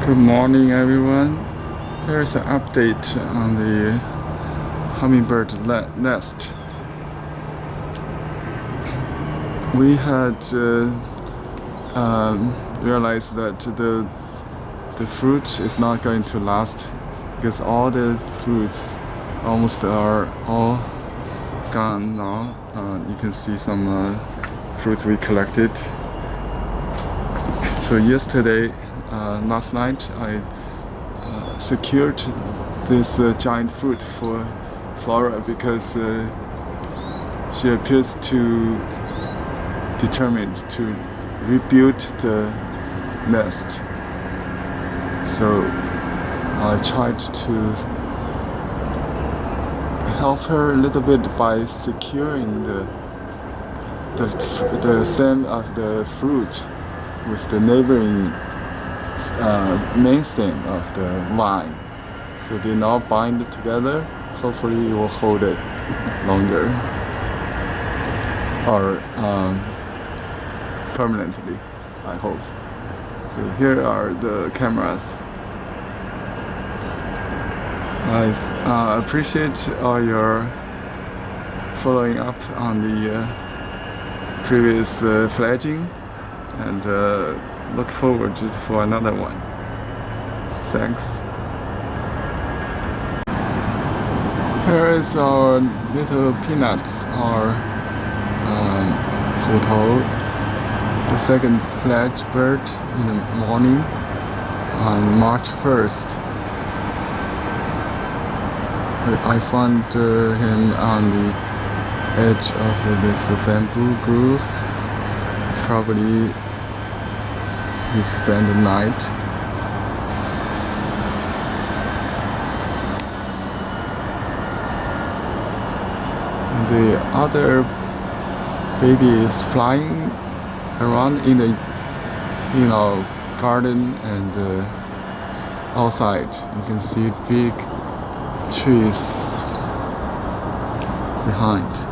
Good morning, everyone. Here's an update on the hummingbird nest. We had realized that the fruit is not going to last because all the fruits almost are all gone now. You can see some fruits we collected. So yesterday, last night, I secured this giant fruit for Flora because she appears to determined to rebuild the nest. So I tried to help her a little bit by securing the stem of the fruit with the neighboring main stem of the vine. So they now bind it together. Hopefully it will hold it longer or permanently, I hope. So here are the cameras. I appreciate all your following up on the previous fledging, and look forward just for another one. Thanks. Here is our little peanuts, our hotel, the second fledged bird in the morning on March 1st. I found him on the edge of this bamboo grove. Probably he spent the night. And the other baby is flying around in the garden and outside. You can see big trees behind.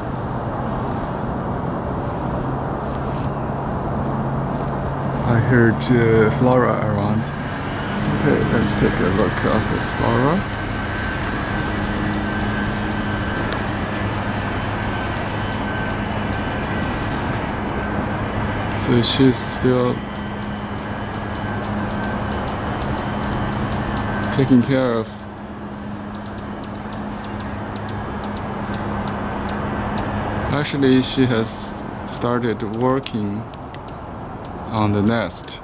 I heard Flora around. Okay, let's take a look at Flora. So she's still taking care of. Actually, she has started working on the nest.